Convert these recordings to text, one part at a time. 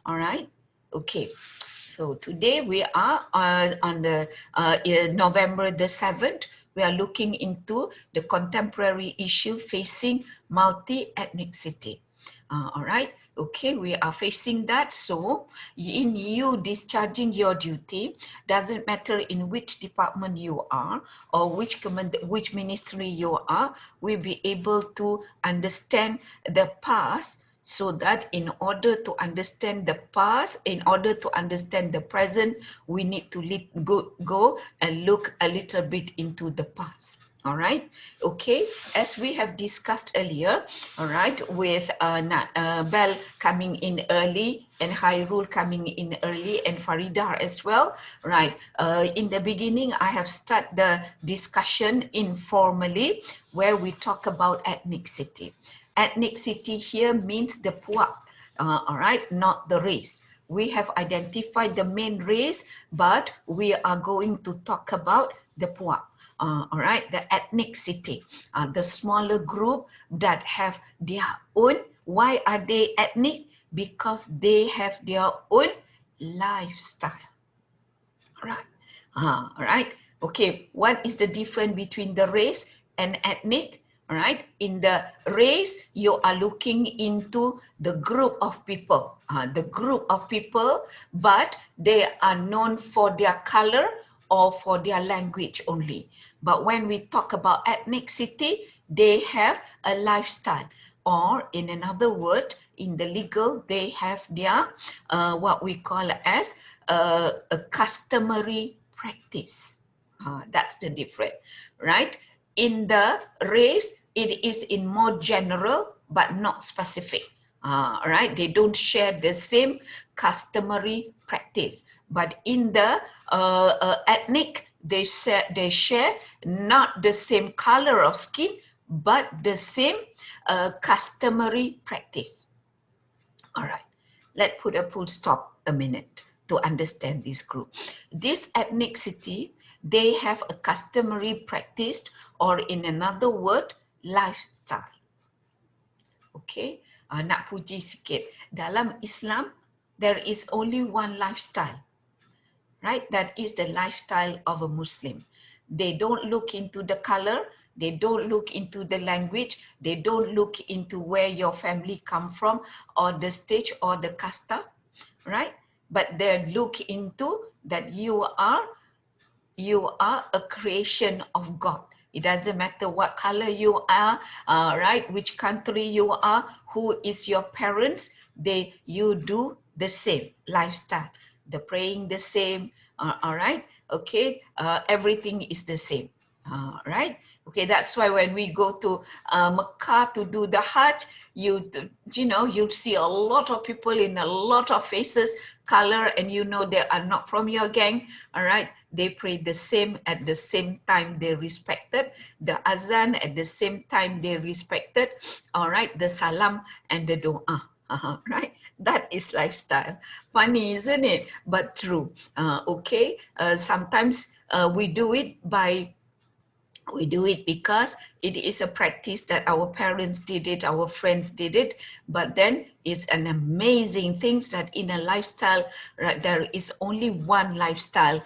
All right. Okay. So today we are on the November the 7th. We are looking into the contemporary issue facing multi-ethnicity. All right. Okay, we are facing that. So in you discharging your duty, doesn't matter in which department you are or which ministry you are, we'll be able to understand the past, so that in order to understand the past, in order to understand the present, we need to go and look a little bit into the past. All right. Okay. As we have discussed earlier, all right, with Bell coming in early and Hairul coming in early and Farida as well. Right. In the beginning, I have started the discussion informally where we talk about ethnicity. Ethnicity here means the puak, all right, not the race. We have identified the main race, but we are going to talk about the puak, all right, the ethnicity, the smaller group that have their own. Why are they ethnic? Because they have their own lifestyle, right? All right. Okay, what is the difference between the race and ethnic? All right, in the race, you are looking into the group of people, but they are known for their color or for their language only. But when we talk about ethnicity, they have a lifestyle, or in another word, in the legal, they have their what we call as a customary practice. That's the difference, right? In the race, it is in more general but not specific. Right? They don't share the same customary practice. But in the ethnic, they share not the same color of skin, but the same customary practice. All right, let's put a full stop a minute to understand this group. This ethnicity, they have a customary practice, or in another word, lifestyle. Okay, nak puji sikit. Dalam Islam, there is only one lifestyle, right? That is the lifestyle of a Muslim. They don't look into the color, they don't look into the language, they don't look into where your family come from or the stage or the casta, right? But they look into that you are a creation of God. It doesn't matter what color you are, right? Which country you are, who is your parents, you do the same lifestyle. The praying the same, all right? Okay, everything is the same. Right? Okay, that's why when we go to Mecca to do the Hajj, you see a lot of people in a lot of faces, color, and you know they are not from your gang. All right, they pray the same at the same time. They respected the azan at the same time. They respected, all right, the salam and the doa. Right, that is lifestyle. Funny, isn't it? But true. Okay, sometimes we do it because it is a practice that our parents did it, our friends did it, but then it's an amazing thing that in a lifestyle, right, there is only one lifestyle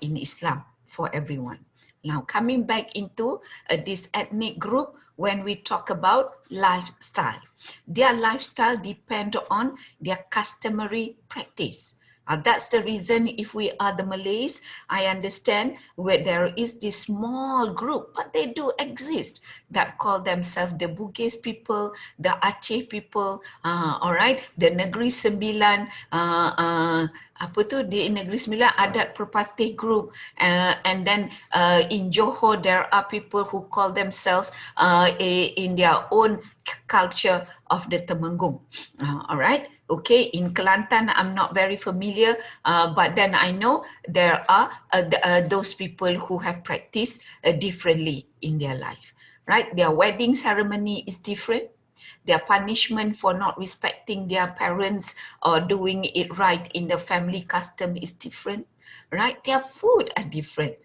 in Islam for everyone. Now, coming back into this ethnic group, when we talk about lifestyle, their lifestyle depends on their customary practice. That's the reason if we are the Malays, I understand where there is this small group, but they do exist, that call themselves the Bugis people, the Aceh people, all right, the Negeri Sembilan, apa tu, di Negeri Sembilan Adat Perpatih group, and then in Johor there are people who call themselves in their own culture of the Temenggung, all right. Okay, in Kelantan, I'm not very familiar, but then I know there are those people who have practiced differently in their life, right? Their wedding ceremony is different. Their punishment for not respecting their parents or doing it right in the family custom is different, right? Their food are different.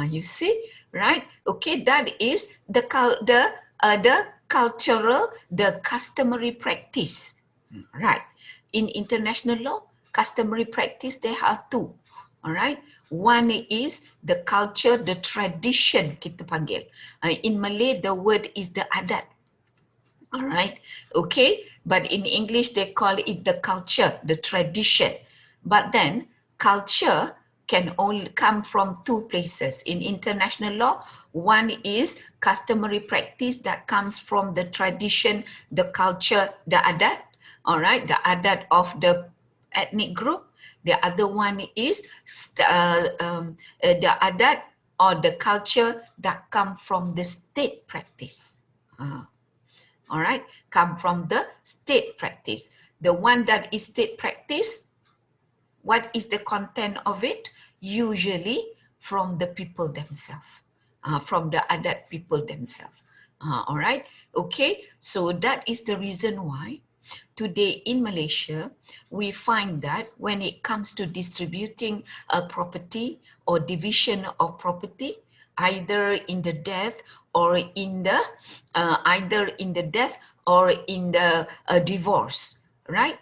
You see, right? Okay, that is the cultural, the customary practice, right? in international law, customary practice, there are two. All right. One is the culture, the tradition kita panggil. In Malay, the word is the adat. All right. Okay. But in English, they call it the culture, the tradition. But then culture can only come from two places. In international law, one is customary practice that comes from the tradition, the culture, the adat. All right. The adat of the ethnic group. The other one is the adat or the culture that come from the state practice. All right, come from the state practice. The one that is state practice, what is the content of it? Usually from the people themselves, from the adat people themselves. All right, okay, so that is the reason why today in Malaysia, we find that when it comes to distributing a property or division of property, either in the death or in the divorce, right?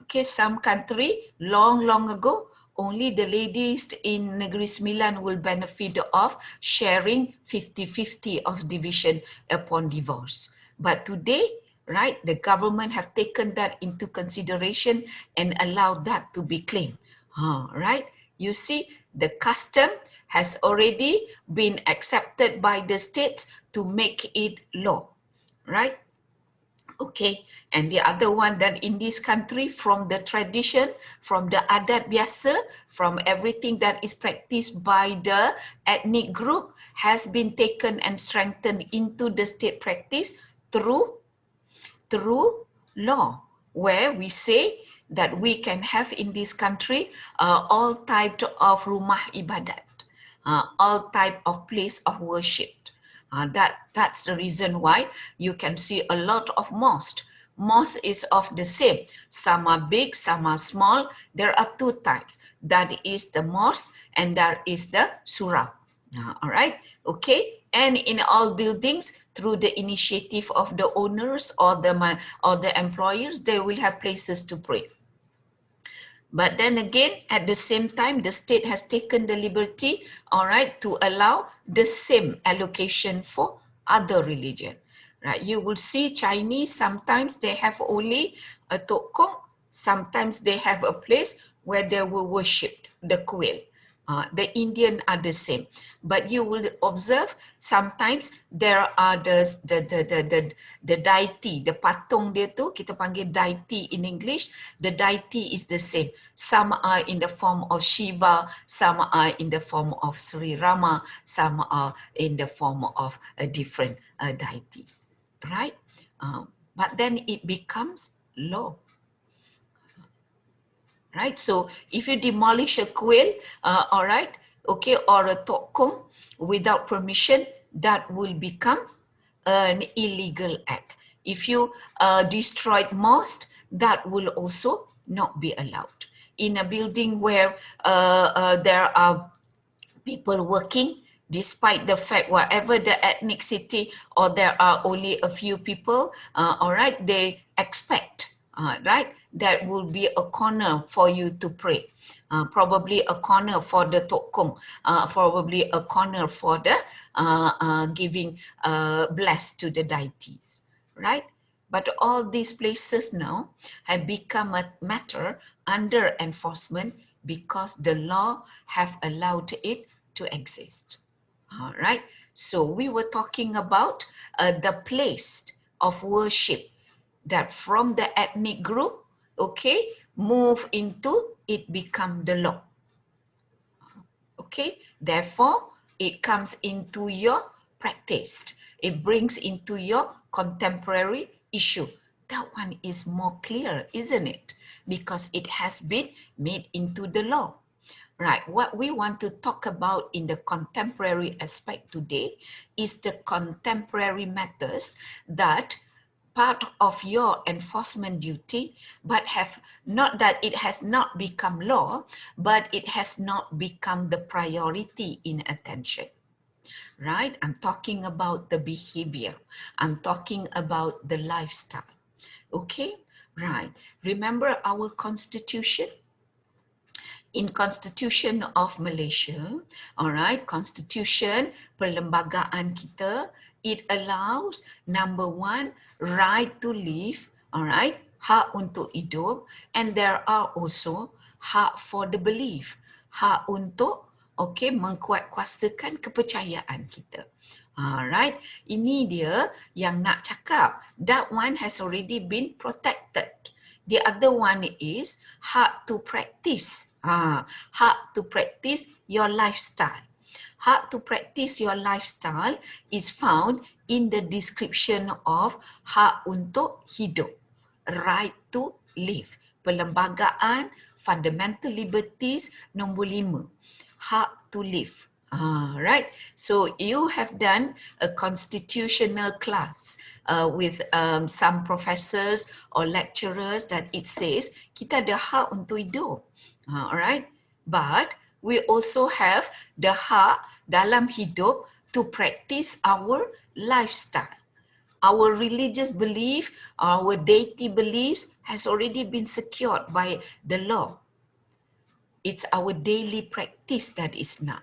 Okay, some country long ago, only the ladies in Negeri Sembilan will benefit of sharing 50-50 of division upon divorce. But today, right, the government have taken that into consideration and allowed that to be claimed. Right? You see, the custom has already been accepted by the states to make it law, right? Okay, and the other one that in this country, from the tradition, from the adat biasa, from everything that is practiced by the ethnic group, has been taken and strengthened into the state practice through law, where we say that we can have in this country all types of rumah ibadat, all type of place of worship. That's the reason why you can see a lot of mosques. Mosque is of the same. Some are big, some are small. There are two types. That is the mosque and that is the surau. All right, okay. And in all buildings, through the initiative of the owners or the employers, they will have places to pray. But then again, at the same time, the state has taken the liberty, all right, to allow the same allocation for other religion, right? You will see Chinese, sometimes they have only a tok kong, sometimes they have a place where they will worship the quail. The Indian are the same, but you will observe sometimes there are the deity, the patung dia tu kita panggil deity in English. The deity is the same. Some are in the form of Shiva, some are in the form of Sri Rama, some are in the form of different deities, right? But then it becomes law. Right, so if you demolish a quail, all right, okay, or a tok kong without permission, that will become an illegal act. If you destroyed mosque, that will also not be allowed. In a building where there are people working, despite the fact whatever the ethnicity or there are only a few people, all right, they expect, right, that will be a corner for you to pray, probably a corner for the tok kong, probably a corner for the giving bless to the deities, right? But all these places now have become a matter under enforcement because the law have allowed it to exist. All right. So we were talking about the place of worship that from the ethnic group, okay, move into it become the law. Okay. Therefore, it comes into your practice. It brings into your contemporary issue. That one is more clear, isn't it? Because it has been made into the law. Right, what we want to talk about in the contemporary aspect today is the contemporary matters that part of your enforcement duty, but have not that it has not become law, but it has not become the priority in attention. Right, I'm talking about the behavior. I'm talking about the lifestyle. Okay, Right. Remember our constitution? In Constitution of Malaysia, all right, Constitution perlembagaan kita, it allows number one, right to live, all right, hak untuk hidup, and there are also hak for the belief, hak untuk mengkuatkuasakan kepercayaan kita. Alright, ini dia yang nak cakap. That one has already been protected. The other one is hak to practice. Hak to practice your lifestyle. Hak to practice your lifestyle is found in the description of hak untuk hidup. Right to live. Perlembagaan Fundamental Liberties nombor 5. Hak to live. Right. So you have done a constitutional class with some professors or lecturers that it says kita ada hak untuk hidup. Alright. But we also have the hak dalam hidup to practice our lifestyle. Our religious belief, our deity beliefs has already been secured by the law. It's our daily practice that is not.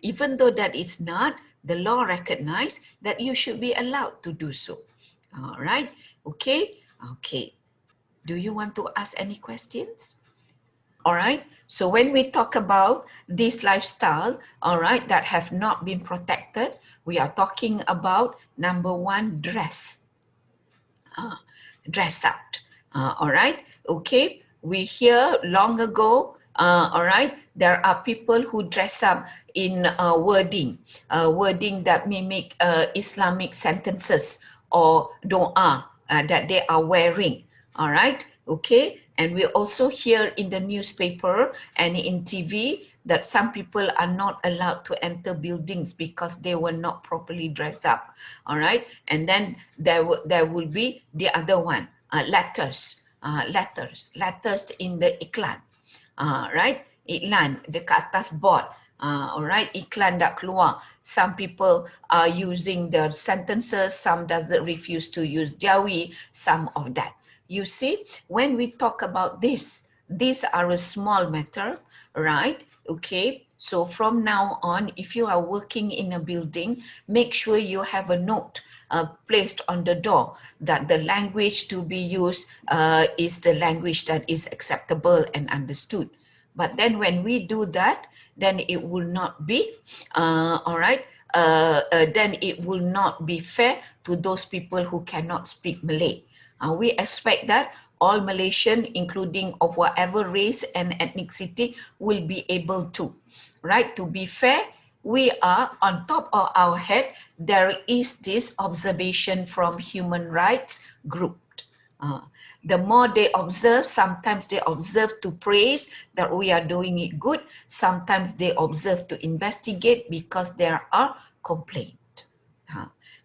Even though that is not, the law recognizes that you should be allowed to do so. All right, okay, okay. Do you want to ask any questions? All right, so when we talk about this lifestyle, all right, that have not been protected, we are talking about number one, dress. Dress up. All right, okay. We hear long ago, all right, there are people who dress up in wording that mimic Islamic sentences or doa that they are wearing. All right, okay. And we also hear in the newspaper and in TV that some people are not allowed to enter buildings because they were not properly dressed up. All right, and then there will be the other one, letters in the iklan, right? Iklan dekat atas board. Alright, iklan dah keluar. Some people are using the sentences, some doesn't refuse to use Jawi, some of that. You see, when we talk about this, these are a small matter, right? Okay, so from now on, if you are working in a building, make sure you have a note placed on the door that the language to be used is the language that is acceptable and understood. But then when we do that, then it will not be, all right, then it will not be fair to those people who cannot speak Malay. We expect that all Malaysian, including of whatever race and ethnicity, will be able to, right? To be fair, we are on top of our head, there is this observation from human rights group. The more they observe, sometimes they observe to praise that we are doing it good. Sometimes they observe to investigate because there are complaints.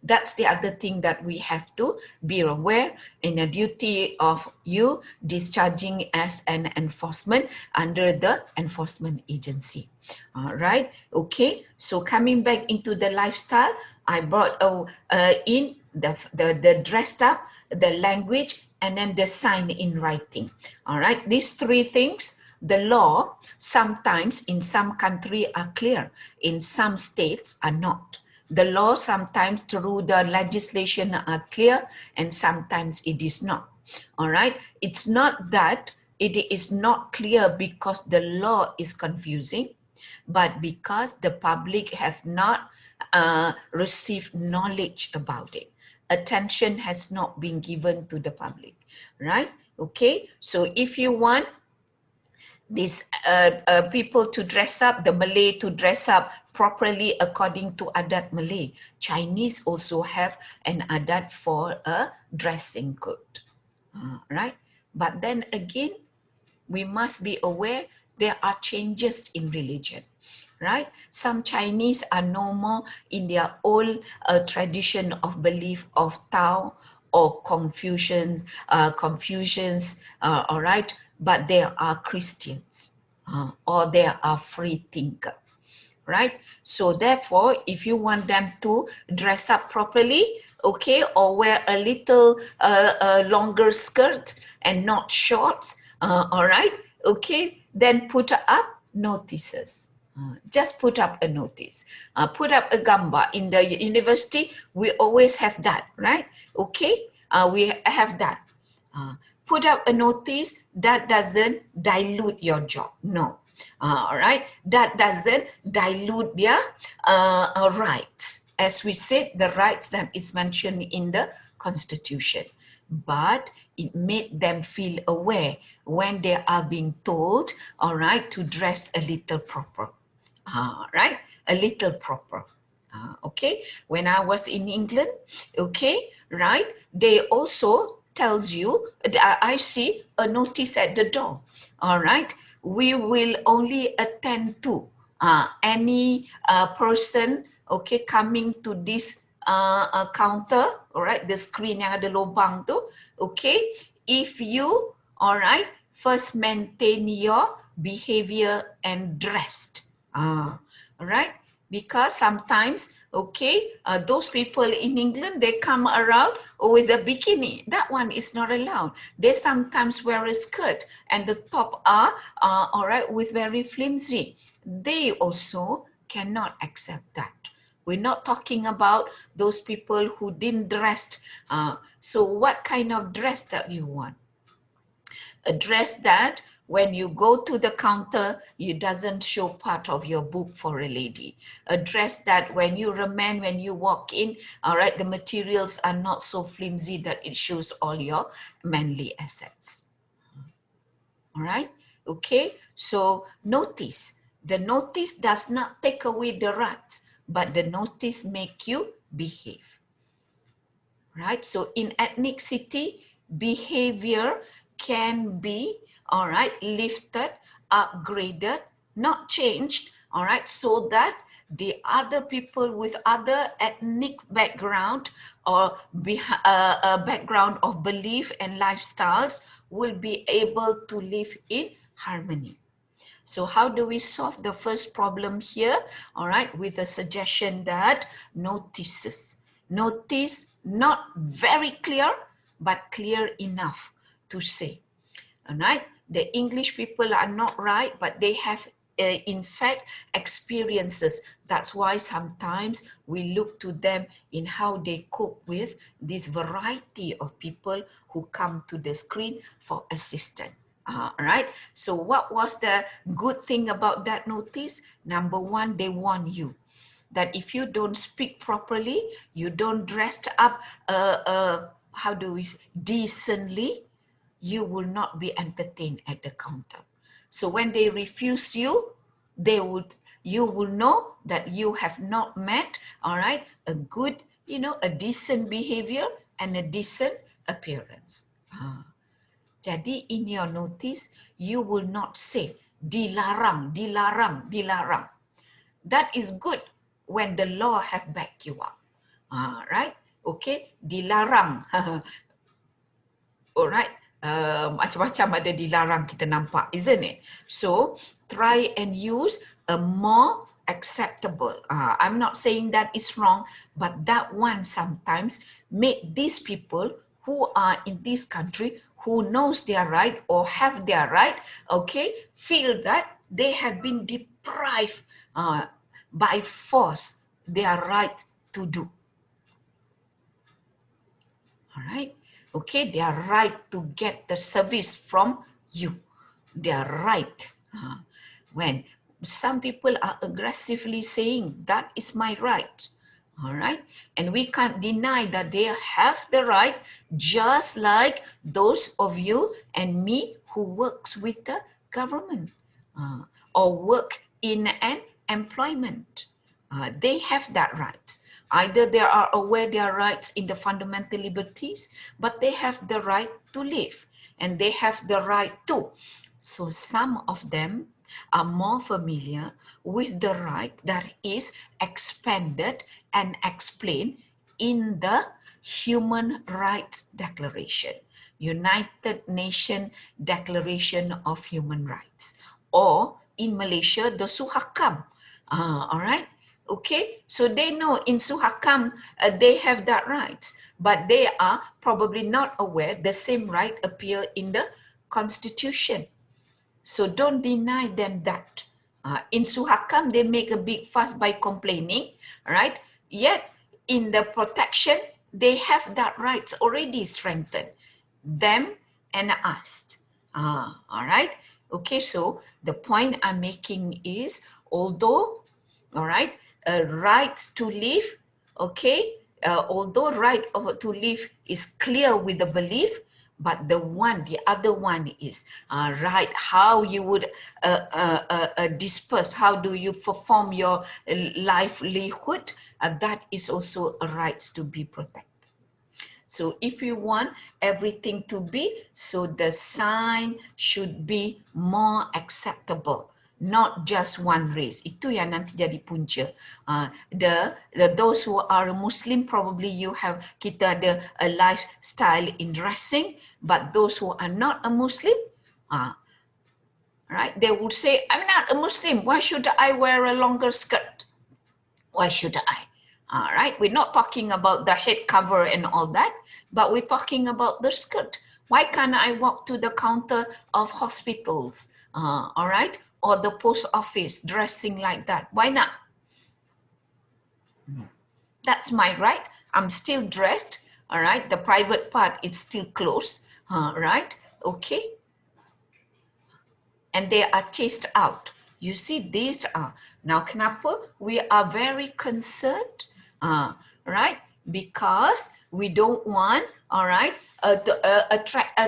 That's the other thing that we have to be aware in a duty of you discharging as an enforcement under the enforcement agency. All right, okay. So coming back into the lifestyle, I brought in the dressed up, the language, and then the sign in writing. All right, these three things, the law sometimes in some country are clear, in some states are not. The law sometimes through the legislation are clear and sometimes it is not. All right, it's not that it is not clear because the law is confusing, but because the public have not received knowledge about it. Attention has not been given to the public, right? Okay, so if you want these people to dress up, the Malay to dress up properly according to adat Malay, Chinese also have an adat for a dressing code, right? But then again, we must be aware there are changes in religion, right? Some Chinese are no more in their old tradition of belief of Tao or Confucians, all right? But there are Christians or there are free thinkers. right? So therefore, if you want them to dress up properly, okay, or wear a little longer skirt and not shorts, all right, okay, then put up notices. Just put up a notice, put up a gamba. In the university, we always have that, right? Okay, we have that. Put up a notice that doesn't dilute your job. No. All right. That doesn't dilute their rights. As we said, the rights that is mentioned in the Constitution. But it made them feel aware when they are being told, all right, to dress a little proper. Right? A little proper. Okay. When I was in England, okay, right, they also tells you, I see a notice at the door, all right, we will only attend to any person, okay, coming to this counter, all right, the screen yang ada lubang tu, okay, if you, all right, first maintain your behavior and dressed, all right, because sometimes, okay, those people in England, they come around with a bikini. That one is not allowed. They sometimes wear a skirt and the top are, all right, with very flimsy. They also cannot accept that. We're not talking about those people who didn't dress. So what kind of dress that you want? A dress that when you go to the counter, it doesn't show part of your boob for a lady. A dress that when you're a man, when you walk in, all right, the materials are not so flimsy that it shows all your manly assets. All right, okay, so notice, the notice does not take away the rights, but the notice make you behave. Right, so in ethnicity, behavior can be, all right, lifted, upgraded, not changed, all right, so that the other people with other ethnic background or background of belief and lifestyles will be able to live in harmony. So how do we solve the first problem here? All right, with a suggestion that notices. Notice, not very clear, but clear enough to say. All right, the English people are not right, but they have in fact experiences. That's why sometimes we look to them in how they cope with this variety of people who come to the screen for assistance. Right, so what was the good thing about that notice? Number one, they warn you that if you don't speak properly, you don't dress up how do we decently, you will not be entertained at the counter. So when they refuse you, you will know that you have not met, all right, a good, a decent behavior and a decent appearance. Jadi in your notice, you will not say dilarang, dilarang, dilarang. That is good when the law have backed you up. Right? Okay, dilarang. Alright, macam-macam ada dilarang kita nampak, isn't it? So try and use a more acceptable. I'm not saying that is wrong, but that one sometimes make these people who are in this country, who knows their right or have their right, okay, feel that they have been deprived by force their right to do. All right, okay, they are right to get the service from you. They are right. When some people are aggressively saying that is my right, all right, and we can't deny that they have the right, just like those of you and me who works with the government or work in an employment. They have that right. Either they are aware their rights in the fundamental liberties, but they have the right to live and they have the right to. So some of them are more familiar with the right that is expanded and explained in the Human Rights Declaration, United Nations Declaration of Human Rights, or in Malaysia, the Suhakam, All right. Okay, so they know in Suhakam they have that right, but they are probably not aware the same right appear in the Constitution. So don't deny them that. In Suhakam, they make a big fuss by complaining, right? Yet in the protection, they have that rights already strengthened, them and us. All right. Okay, so the point I'm making is, although, all right, rights to live, okay, although right to live is clear with the belief, but the other one is right, how you would disperse, how do you perform your livelihood, that is also a right to be protected. So if you want everything to be, so the sign should be more acceptable, not just one race. Itu yang nanti jadi punca. Those who are Muslim, probably you have, kita ada a lifestyle in dressing, but those who are not a Muslim, right, they would say, I'm not a Muslim, why should I wear a longer skirt? Why should I? All right, we're not talking about the head cover and all that, but we're talking about the skirt. Why can't I walk to the counter of hospitals, all right, or the post office dressing like that? Why not? That's my right. I'm still dressed, all right? The private part is still closed, right? Okay. And they are chased out. You see, these are, now kenapa we are very concerned, right? Because we don't want, all right, attract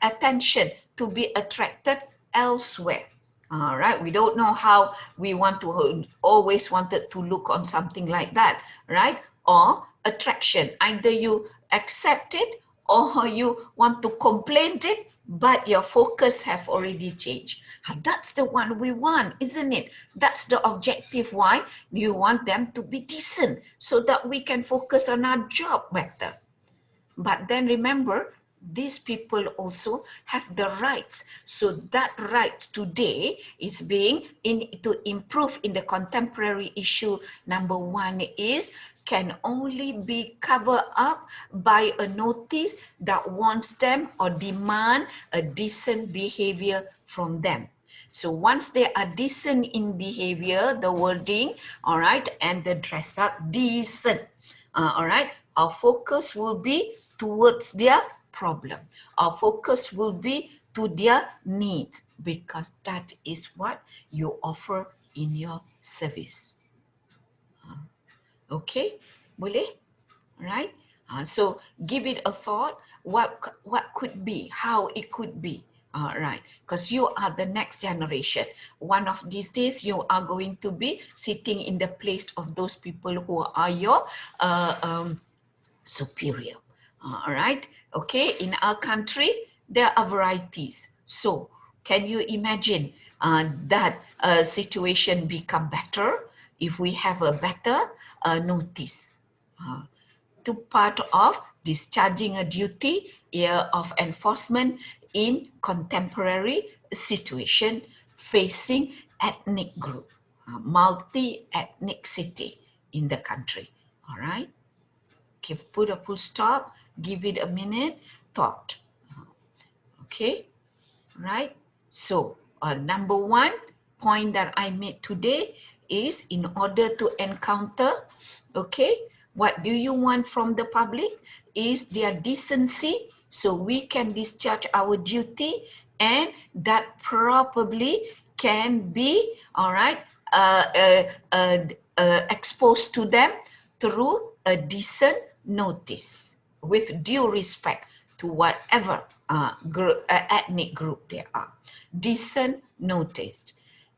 attention to be attracted elsewhere. All right, we don't know how we want to always wanted to look on something like that, right? Or attraction, either you accept it or you want to complain it, but your focus have already changed. That's the one we want, isn't it? That's the objective why you want them to be decent so that we can focus on our job better. But then remember, these people also have the rights. So that rights today is being to improve in the contemporary issue. Number one is can only be covered up by a notice that wants them or demand a decent behavior from them. So once they are decent in behavior, the wording, all right, and the dress up decent, all right, our focus will be towards their problem. Our focus will be to their needs, because that is what you offer in your service. Okay, boleh? Right? So give it a thought, what could be, how it could be. Right, because you are the next generation. One of these days, you are going to be sitting in the place of those people who are your superior. All right, okay, in our country, there are varieties. So can you imagine that situation become better if we have a better notice? To part of discharging a duty of enforcement in contemporary situation facing ethnic group, multi-ethnicity in the country. All right. Okay, put a full stop, give it a minute, thought. Okay, right? So number one point that I made today is, in order to encounter, okay, what do you want from the public is their decency, so we can discharge our duty, and that probably can be, all right, exposed to them through a decent notice with due respect to whatever ethnic group they are. Decent notice.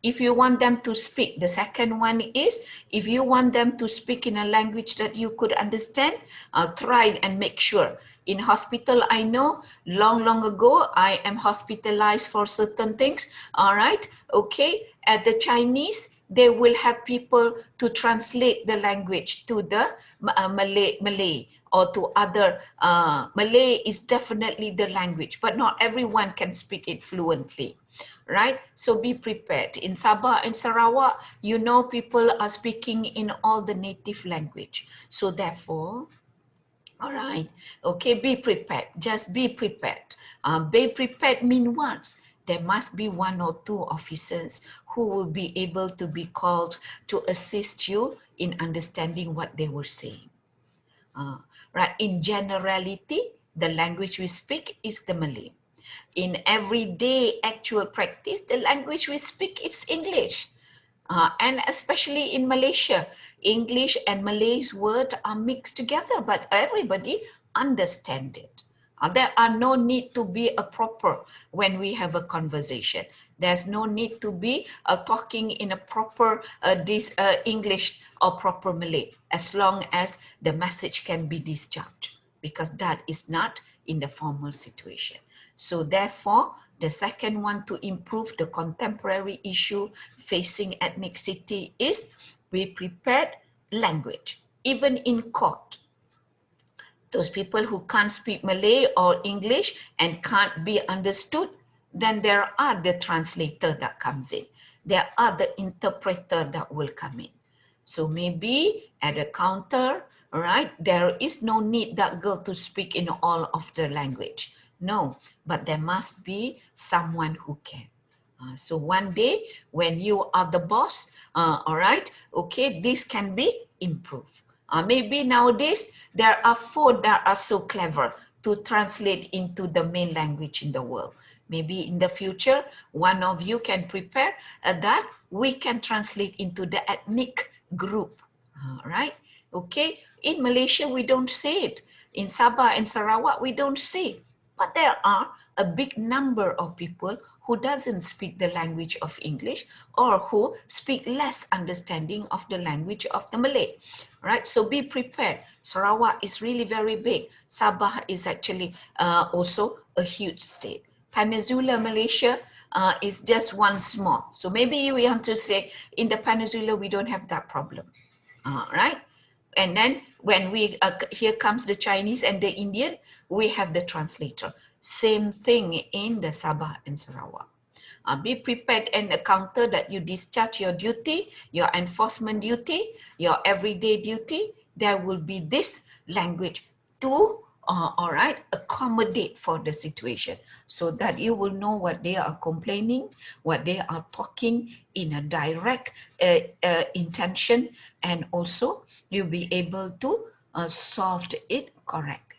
If you want them to speak, the second one is, if you want them to speak in a language that you could understand, try and make sure. In hospital, I know, long ago, I am hospitalized for certain things, all right, okay, at the Chinese, they will have people to translate the language to the Malay or to other, Malay is definitely the language, but not everyone can speak it fluently, right? So be prepared. In Sabah and Sarawak, you know, people are speaking in all the native language. So therefore, all right, okay, be prepared. Just be prepared. Be prepared mean what? There must be one or two officers who will be able to be called to assist you in understanding what they were saying. Right, in generality, the language we speak is the Malay. In everyday actual practice, the language we speak is English. And especially in Malaysia, English and Malay's word are mixed together, but everybody understand it. There are no need to be a proper when we have a conversation. There's no need to be talking in a proper English or proper Malay, as long as the message can be discharged, because that is not in the formal situation. So therefore, the second one to improve the contemporary issue facing ethnicity is be prepared language, even in court. Those people who can't speak Malay or English and can't be understood, then there are the translator that comes in. There are the interpreter that will come in. So maybe at a counter, right, there is no need that girl to speak in all of the language. No, but there must be someone who can. So one day when you are the boss, all right, okay, this can be improved. Maybe nowadays there are phones that are so clever to translate into the main language in the world. Maybe in the future, one of you can prepare that we can translate into the ethnic group, right? Okay, in Malaysia, we don't say it. In Sabah and Sarawak, we don't say. But there are a big number of people who doesn't speak the language of English or who speak less understanding of the language of the Malay, right? So be prepared. Sarawak is really very big. Sabah is actually also a huge state. Peninsula Malaysia is just one small. So maybe we want to say in the peninsula, we don't have that problem, right? And then when we, here comes the Chinese and the Indian, we have the translator. Same thing in the Sabah and Sarawak. Be prepared and counter that you discharge your duty, your enforcement duty, your everyday duty. There will be this language to, all right, accommodate for the situation so that you will know what they are complaining, what they are talking in a direct intention, and also you'll be able to solve it correctly.